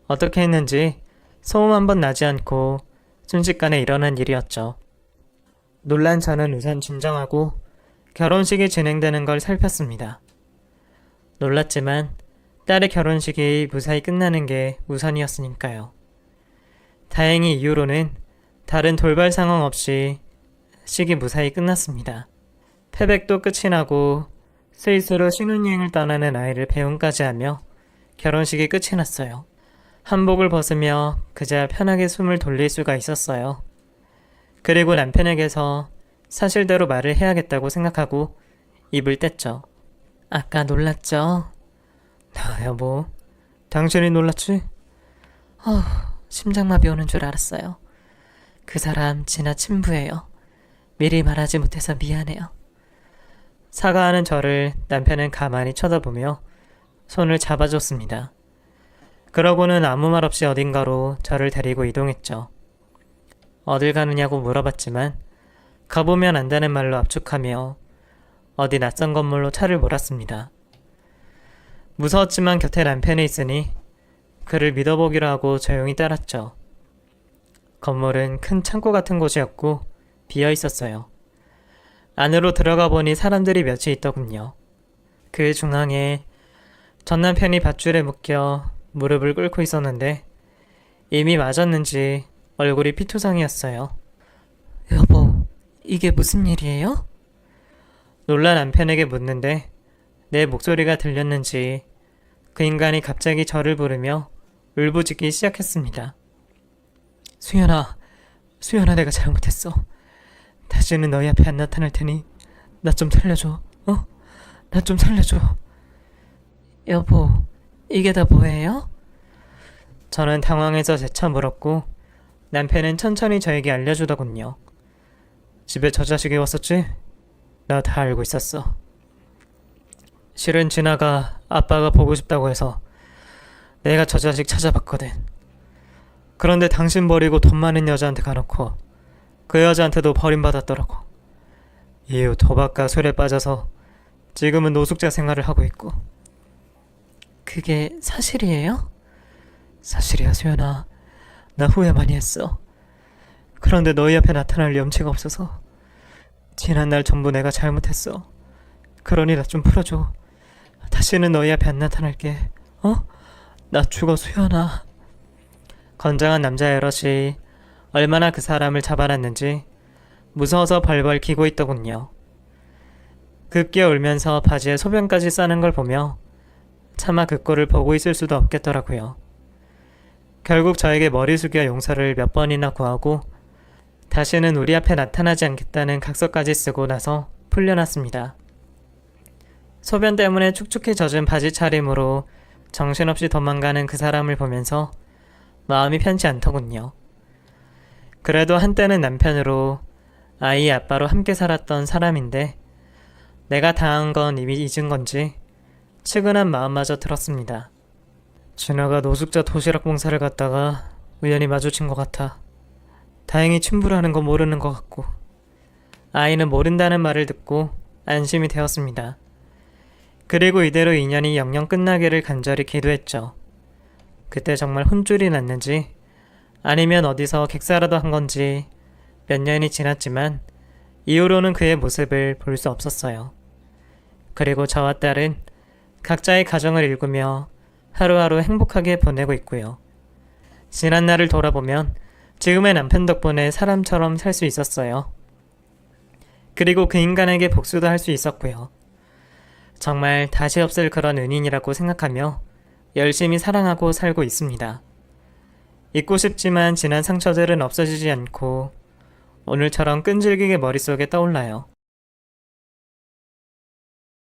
어떻게 했는지 소음 한 번 나지 않고 순식간에 일어난 일이었죠. 놀란 저는 우선 진정하고 결혼식이 진행되는 걸 살폈습니다. 놀랐지만 딸의 결혼식이 무사히 끝나는 게 우선이었으니까요. 다행히 이후로는 다른 돌발 상황 없이 식이 무사히 끝났습니다. 패백도 끝이 나고 스위스로 신혼여행을 떠나는 아이를 배웅까지 하며 결혼식이 끝이 났어요. 한복을 벗으며 그저 편하게 숨을 돌릴 수가 있었어요. 그리고 남편에게서 사실대로 말을 해야겠다고 생각하고 입을 뗐죠. 아까 놀랐죠? 여보, 당신이 놀랐지? 심장마비 오는 줄 알았어요. 그 사람 지나 친부예요. 미리 말하지 못해서 미안해요. 사과하는 저를 남편은 가만히 쳐다보며 손을 잡아줬습니다. 그러고는 아무 말 없이 어딘가로 저를 데리고 이동했죠. 어딜 가느냐고 물어봤지만 가보면 안다는 말로 압축하며 어디 낯선 건물로 차를 몰았습니다. 무서웠지만 곁에 남편이 있으니 그를 믿어보기로 하고 조용히 따랐죠. 건물은 큰 창고 같은 곳이었고 비어 있었어요. 안으로 들어가 보니 사람들이 몇이 있더군요. 그 중앙에 전 남편이 밧줄에 묶여 무릎을 꿇고 있었는데 이미 맞았는지 얼굴이 피투성이었어요. 여보, 이게 무슨 일이에요? 놀란 남편에게 묻는데 내 목소리가 들렸는지 그 인간이 갑자기 저를 부르며 울부짖기 시작했습니다. 수연아, 내가 잘못했어. 다시는 너희 앞에 안 나타날 테니 나 좀 살려줘. 나 좀 살려줘. 여보, 이게 다 뭐예요? 저는 당황해서 재차 물었고 남편은 천천히 저에게 알려주더군요. 집에 저 자식이 왔었지? 나 다 알고 있었어. 실은 진아가 아빠가 보고 싶다고 해서 내가 저 자식 찾아봤거든. 그런데 당신 버리고 돈 많은 여자한테 가놓고 그 여자한테도 버림받았더라고. 이후 도박과 술에 빠져서 지금은 노숙자 생활을 하고 있고. 그게 사실이에요? 사실이야, 수연아. 나 후회 많이 했어. 그런데 너희 앞에 나타날 염치가 없어서 지난날 전부 내가 잘못했어. 그러니 나 좀 풀어줘. 다시는 너희 앞에 안 나타날게. 나 죽어, 수연아. 건장한 남자 여럿이 얼마나 그 사람을 잡아놨는지 무서워서 벌벌 기고 있더군요. 급기야 울면서 바지에 소변까지 싸는 걸 보며 차마 그 꼴을 보고 있을 수도 없겠더라고요. 결국 저에게 머리 숙여 용서를 몇 번이나 구하고 다시는 우리 앞에 나타나지 않겠다는 각서까지 쓰고 나서 풀려났습니다. 소변 때문에 축축해 젖은 바지 차림으로 정신없이 도망가는 그 사람을 보면서 마음이 편치 않더군요. 그래도 한때는 남편으로 아이의 아빠로 함께 살았던 사람인데 내가 당한 건 이미 잊은 건지 측은한 마음마저 들었습니다. 진아가 노숙자 도시락 봉사를 갔다가 우연히 마주친 것 같아. 다행히 친부라는 거 모르는 것 같고. 아이는 모른다는 말을 듣고 안심이 되었습니다. 그리고 이대로 인연이 영영 끝나기를 간절히 기도했죠. 그때 정말 혼쭐이 났는지 아니면 어디서 객사라도 한 건지 몇 년이 지났지만 이후로는 그의 모습을 볼 수 없었어요. 그리고 저와 딸은 각자의 가정을 일구며 하루하루 행복하게 보내고 있고요. 지난 날을 돌아보면 지금의 남편 덕분에 사람처럼 살 수 있었어요. 그리고 그 인간에게 복수도 할 수 있었고요. 정말 다시 없을 그런 은인이라고 생각하며 열심히 사랑하고 살고 있습니다. 잊고 싶지만 지난 상처들은 없어지지 않고 오늘처럼 끈질기게 머릿속에 떠올라요.